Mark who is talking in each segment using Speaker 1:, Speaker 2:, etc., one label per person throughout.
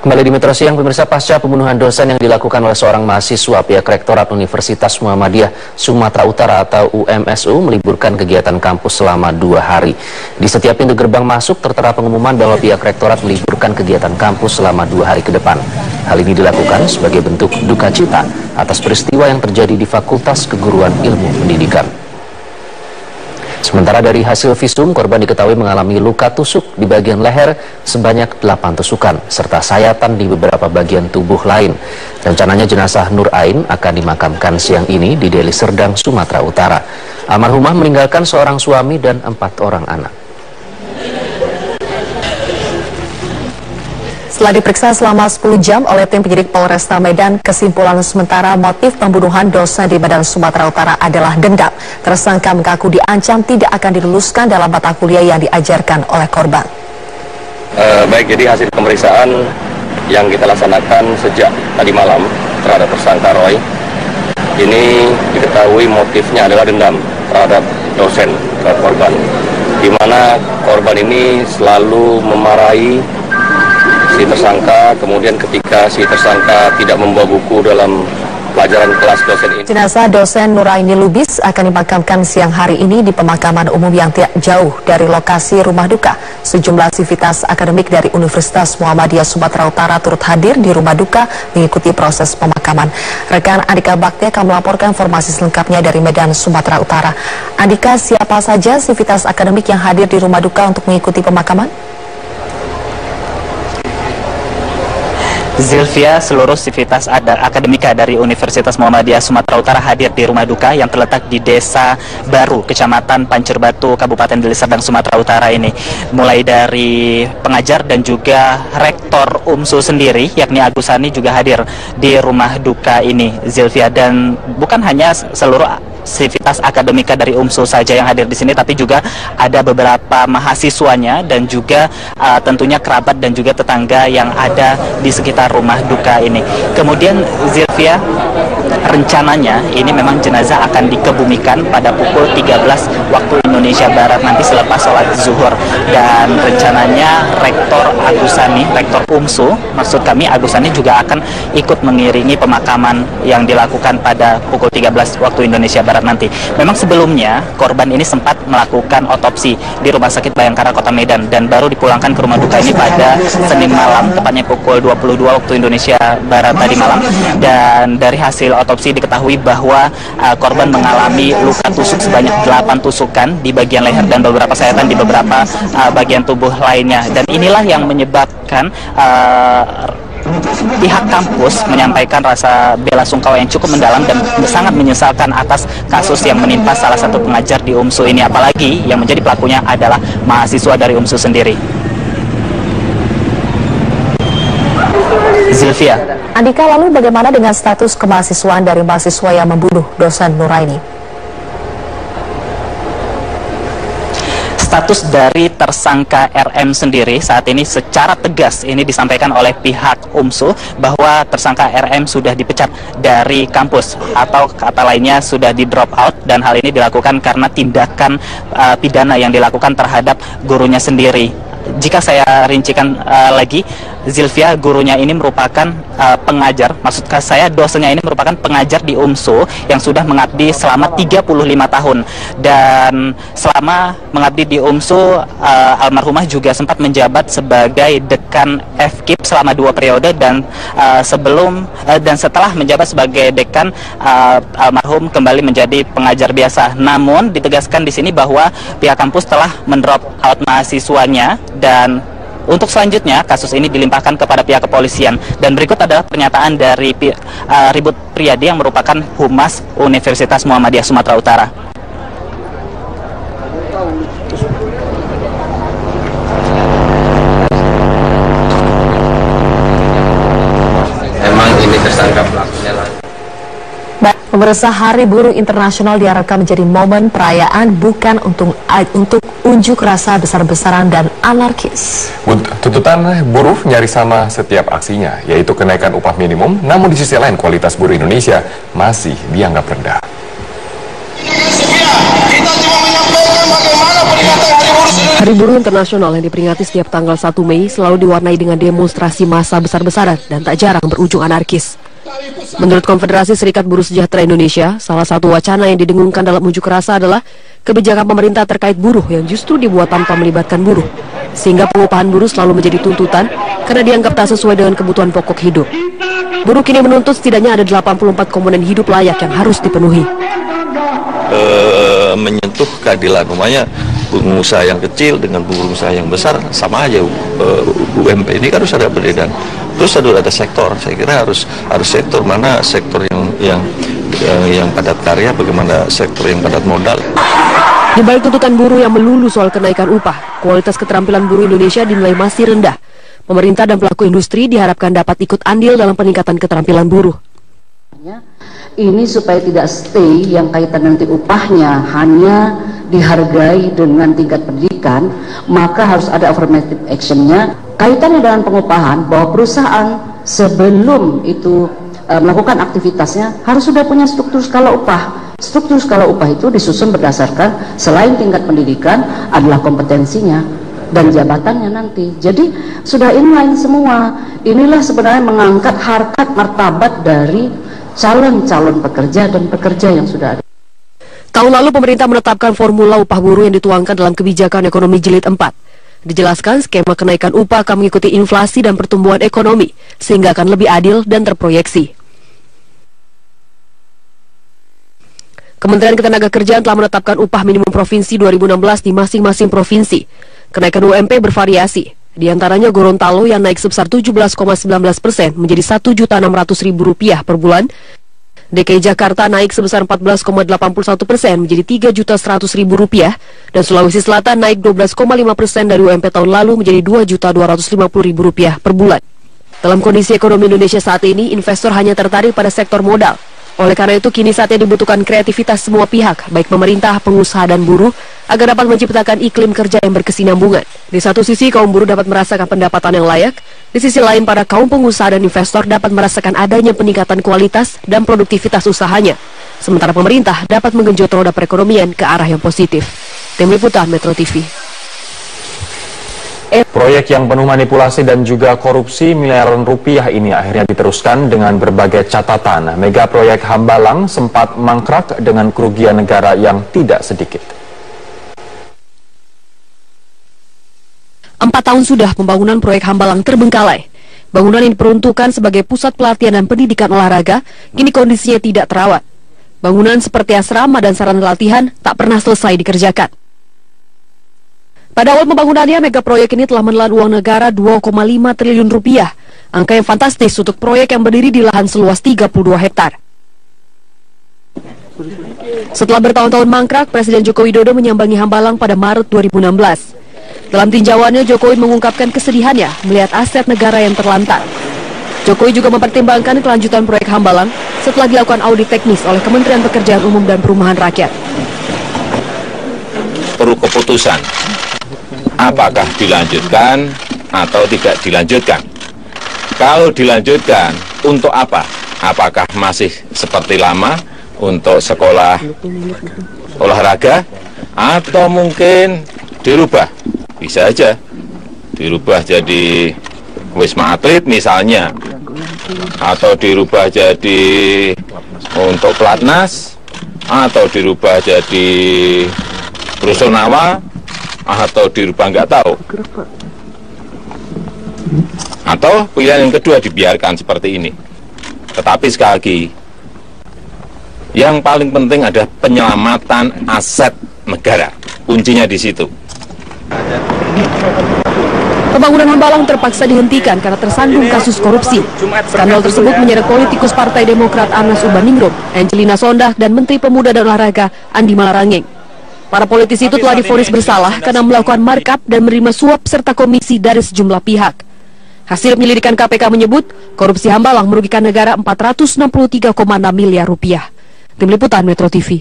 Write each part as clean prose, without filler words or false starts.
Speaker 1: Kembali di Metro Siang, pemirsa, pasca pembunuhan dosen yang dilakukan oleh seorang mahasiswa, pihak Rektorat Universitas Muhammadiyah Sumatera Utara atau UMSU meliburkan kegiatan kampus selama 2 hari. Di setiap pintu gerbang masuk tertera pengumuman bahwa pihak Rektorat meliburkan kegiatan kampus selama 2 hari ke depan. Hal ini dilakukan sebagai bentuk duka cita atas peristiwa yang terjadi di Fakultas Keguruan Ilmu Pendidikan. Sementara dari hasil visum, korban diketahui mengalami luka tusuk di bagian leher sebanyak 8 tusukan, serta sayatan di beberapa bagian tubuh lain. Rencananya jenazah Nur Ain akan dimakamkan siang ini di Deli Serdang, Sumatera Utara. Almarhumah meninggalkan seorang suami dan 4 orang anak.
Speaker 2: Setelah diperiksa selama 10 jam oleh tim penyidik Polresta Medan, kesimpulan sementara motif pembunuhan dosen di Medan, Sumatera Utara adalah dendam. Tersangka mengaku diancam tidak akan diluluskan dalam mata kuliah yang diajarkan oleh korban.
Speaker 3: Baik, jadi hasil pemeriksaan yang kita laksanakan sejak tadi malam terhadap tersangka Roy, ini diketahui motifnya adalah dendam terhadap dosen, terhadap korban, di mana korban ini selalu memarahi si tersangka. Kemudian ketika si tersangka tidak membawa buku dalam pelajaran kelas dosen ini.
Speaker 2: Jenazah dosen Nur Aini Lubis akan dimakamkan siang hari ini di pemakaman umum yang tidak jauh dari lokasi rumah duka. Sejumlah sivitas akademik dari Universitas Muhammadiyah Sumatera Utara turut hadir di rumah duka mengikuti proses pemakaman. Rekan Andika Bakti akan melaporkan informasi selengkapnya dari Medan, Sumatera Utara. Andika, siapa saja sivitas akademik yang hadir di rumah duka untuk mengikuti pemakaman?
Speaker 4: Zilvia, seluruh sivitas akademika dari Universitas Muhammadiyah Sumatera Utara hadir di rumah duka yang terletak di Desa Baru, Kecamatan Pancerbatu, Kabupaten Deli Serdang, Sumatera Utara ini. Mulai dari pengajar dan juga Rektor UMSU sendiri, yakni Agusani, juga hadir di rumah duka ini, Zilvia. Dan bukan hanya seluruh sivitas akademika dari UMSU saja yang hadir di sini, tapi juga ada beberapa mahasiswanya dan juga tentunya kerabat dan juga tetangga yang ada di sekitar rumah duka ini. Kemudian Zilvia, rencananya ini memang jenazah akan dikebumikan pada pukul 13 waktu Indonesia Barat nanti selepas sholat zuhur, dan rencananya Rektor Agusani, Rektor UMSU, maksud kami Agusani, juga akan ikut mengiringi pemakaman yang dilakukan pada pukul 13 waktu Indonesia Barat nanti. Memang sebelumnya korban ini sempat melakukan otopsi di Rumah Sakit Bayangkara Kota Medan dan baru dipulangkan ke rumah duka ini pada Senin malam, tepatnya pukul 22 waktu Indonesia Barat tadi malam. Dan dari hasil otopsi diketahui bahwa korban mengalami luka tusuk sebanyak 8 tusukan di bagian leher dan beberapa sayatan di beberapa bagian tubuh lainnya. Dan inilah yang menyebabkan pihak kampus menyampaikan rasa bela sungkawa yang cukup mendalam dan sangat menyesalkan atas kasus yang menimpa salah satu pengajar di UMSU ini, apalagi yang menjadi pelakunya adalah mahasiswa dari UMSU sendiri. Zilvia.
Speaker 2: Andika, lalu bagaimana dengan status kemahasiswaan dari mahasiswa yang membunuh dosen Nur Aini?
Speaker 4: Status dari tersangka RM sendiri saat ini secara tegas ini disampaikan oleh pihak UMSU bahwa tersangka RM sudah dipecat dari kampus, atau kata lainnya sudah di drop out, dan hal ini dilakukan karena tindakan pidana yang dilakukan terhadap gurunya sendiri. Jika saya rincikan lagi, Zilvia, gurunya ini merupakan pengajar, maksud saya dosennya ini merupakan pengajar di UMSU yang sudah mengabdi selama 35 tahun. Dan selama mengabdi di UMSU, almarhumah juga sempat menjabat sebagai dekan FKIP selama 2 periode, dan setelah menjabat sebagai dekan, almarhum kembali menjadi pengajar biasa. Namun ditegaskan di sini bahwa pihak kampus telah mendrop out mahasiswanya, dan untuk selanjutnya kasus ini dilimpahkan kepada pihak kepolisian. Dan berikut adalah pernyataan dari Ribut Priyadi yang merupakan Humas Universitas Muhammadiyah Sumatera Utara.
Speaker 3: Memang ini tersangka pelakunya lah.
Speaker 2: Pemirsa, Hari Buruh Internasional diharapkan menjadi momen perayaan, bukan untuk unjuk rasa besar-besaran dan anarkis.
Speaker 5: Tuntutan buruh nyaris sama setiap aksinya, yaitu kenaikan upah minimum, namun di sisi lain kualitas buruh Indonesia masih dianggap rendah.
Speaker 6: Kita cuma menyampaikan bagaimana peringatan Hari Buruh seluruh Hari Buruh Internasional yang diperingati setiap tanggal 1 Mei selalu diwarnai dengan demonstrasi massa besar-besaran dan tak jarang berujung anarkis. Menurut Konfederasi Serikat Buruh Sejahtera Indonesia, salah satu wacana yang didengungkan dalam unjuk rasa adalah kebijakan pemerintah terkait buruh yang justru dibuat tanpa melibatkan buruh, sehingga pengupahan buruh selalu menjadi tuntutan karena dianggap tak sesuai dengan kebutuhan pokok hidup. Buruh kini menuntut setidaknya ada 84 komponen hidup layak yang harus dipenuhi.
Speaker 7: Menyentuh keadilan, umumnya pengusaha yang kecil dengan pengusaha yang besar sama aja. UMP ini kan harus ada perbedaan. Terus ada sektor, saya kira harus sektor mana sektor yang padat karya, bagaimana sektor yang padat modal.
Speaker 6: Di balik tuntutan buruh yang melulu soal kenaikan upah, kualitas keterampilan buruh Indonesia dinilai masih rendah. Pemerintah dan pelaku industri diharapkan dapat ikut andil dalam peningkatan keterampilan buruh.
Speaker 8: Ini supaya tidak stay yang kaitan nanti upahnya hanya dihargai dengan tingkat pendidikan, maka harus ada affirmative actionnya. Kaitannya dengan pengupahan, bahwa perusahaan sebelum itu melakukan aktivitasnya harus sudah punya struktur skala upah. Struktur skala upah itu disusun berdasarkan selain tingkat pendidikan adalah kompetensinya dan jabatannya nanti. Jadi sudah inline semua. Inilah sebenarnya mengangkat harkat martabat dari calon-calon pekerja dan pekerja yang sudah ada.
Speaker 6: Tahun lalu pemerintah menetapkan formula upah buruh yang dituangkan dalam kebijakan ekonomi jilid 4. Dijelaskan skema kenaikan upah akan mengikuti inflasi dan pertumbuhan ekonomi, sehingga akan lebih adil dan terproyeksi. Kementerian Ketenagakerjaan telah menetapkan upah minimum provinsi 2016 di masing-masing provinsi. Kenaikan UMP bervariasi. Di antaranya Gorontalo yang naik sebesar 17,19% menjadi Rp1.600.000 per bulan. DKI Jakarta naik sebesar 14,81% menjadi Rp3.100.000 dan Sulawesi Selatan naik 12,5% dari UMP tahun lalu menjadi Rp2.250.000 per bulan. Dalam kondisi ekonomi Indonesia saat ini, investor hanya tertarik pada sektor modal. Oleh karena itu, kini saatnya dibutuhkan kreativitas semua pihak, baik pemerintah, pengusaha, dan buruh, agar dapat menciptakan iklim kerja yang berkesinambungan. Di satu sisi, kaum buruh dapat merasakan pendapatan yang layak, di sisi lain, para kaum pengusaha dan investor dapat merasakan adanya peningkatan kualitas dan produktivitas usahanya. Sementara pemerintah dapat menggenjot roda perekonomian ke arah yang positif. Tim Liputan Metro TV.
Speaker 5: Proyek yang penuh manipulasi dan juga korupsi miliaran rupiah ini akhirnya diteruskan dengan berbagai catatan. Mega proyek Hambalang sempat mangkrak dengan kerugian negara yang tidak sedikit.
Speaker 6: 4 tahun sudah pembangunan proyek Hambalang terbengkalai. Bangunan yang diperuntukkan sebagai pusat pelatihan dan pendidikan olahraga, kini kondisinya tidak terawat. Bangunan seperti asrama dan sarana latihan tak pernah selesai dikerjakan. Pada awal pembangunannya, mega proyek ini telah menelan uang negara 2,5 triliun rupiah. Angka yang fantastis untuk proyek yang berdiri di lahan seluas 32 hektar. Setelah bertahun-tahun mangkrak, Presiden Joko Widodo menyambangi Hambalang pada Maret 2016. Dalam tinjauannya, Jokowi mengungkapkan kesedihannya melihat aset negara yang terlantar. Jokowi juga mempertimbangkan kelanjutan proyek Hambalang setelah dilakukan audit teknis oleh Kementerian Pekerjaan Umum dan Perumahan Rakyat.
Speaker 9: Perlu keputusan. Apakah dilanjutkan atau tidak dilanjutkan? Kalau dilanjutkan, untuk apa? Apakah masih seperti lama untuk sekolah olahraga? Atau mungkin dirubah? Bisa aja dirubah jadi Wisma Atlet misalnya. Atau dirubah jadi untuk Platnas. Atau dirubah jadi Rusunawa. Atau dirubah nggak tahu, atau pilihan yang kedua dibiarkan seperti ini. Tetapi sekali lagi, yang paling penting adalah penyelamatan aset negara, kuncinya di situ.
Speaker 6: Pembangunan Hambalang terpaksa dihentikan karena tersandung kasus korupsi. Skandal tersebut menyeret politikus Partai Demokrat Anas Urbaningrum, Angelina Sondah, dan Menteri Pemuda dan Olahraga Andi Malarangeng. Para politisi itu telah divonis bersalah karena melakukan markup dan menerima suap serta komisi dari sejumlah pihak. Hasil penyelidikan KPK menyebut korupsi Hambalang merugikan negara 463,6 miliar rupiah. Tim Liputan Metro TV.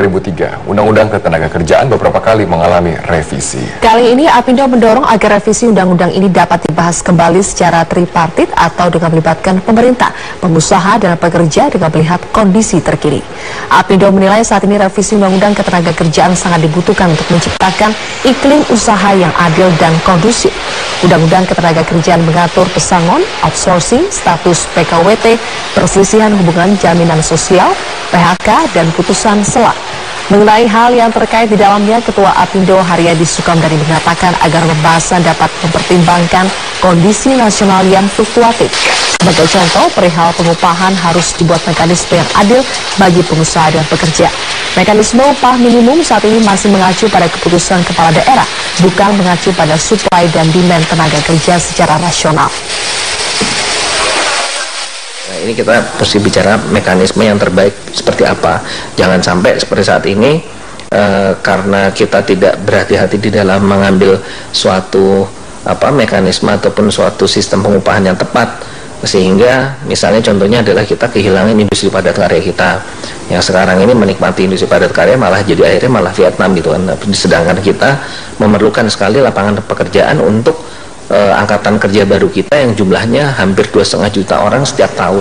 Speaker 10: 2003, Undang-Undang Ketenagakerjaan beberapa kali mengalami revisi.
Speaker 2: Kali ini Apindo mendorong agar revisi undang-undang ini dapat dibahas kembali secara tripartit atau dengan melibatkan pemerintah, pengusaha, dan pekerja dengan melihat kondisi terkini. Apindo menilai saat ini revisi Undang-Undang Ketenagakerjaan sangat dibutuhkan untuk menciptakan iklim usaha yang adil dan kondusif. Undang-Undang Ketenagakerjaan mengatur pesangon, outsourcing, status PKWT, perselisihan hubungan jaminan sosial, PHK, dan putusan sela. Mengenai hal yang terkait di dalamnya, Ketua Apindo Haryadi Sukamdhani mengatakan agar pembahasan dapat mempertimbangkan kondisi nasional yang fluktuatif. Sebagai contoh, perihal pengupahan harus dibuat mekanisme yang adil bagi pengusaha dan pekerja. Mekanisme upah minimum saat ini masih mengacu pada keputusan kepala daerah, bukan mengacu pada supply dan demand tenaga kerja secara rasional.
Speaker 1: Ini kita mesti bicara mekanisme yang terbaik seperti apa. Jangan sampai seperti saat ini karena kita tidak berhati-hati di dalam mengambil suatu mekanisme ataupun suatu sistem pengupahan yang tepat, sehingga misalnya contohnya adalah kita kehilangan industri padat karya kita yang sekarang ini menikmati industri padat karya malah jadi akhirnya malah Vietnam gitu kan. Sedangkan kita memerlukan sekali lapangan pekerjaan untuk angkatan kerja baru kita yang jumlahnya hampir 2,5 juta orang setiap tahun.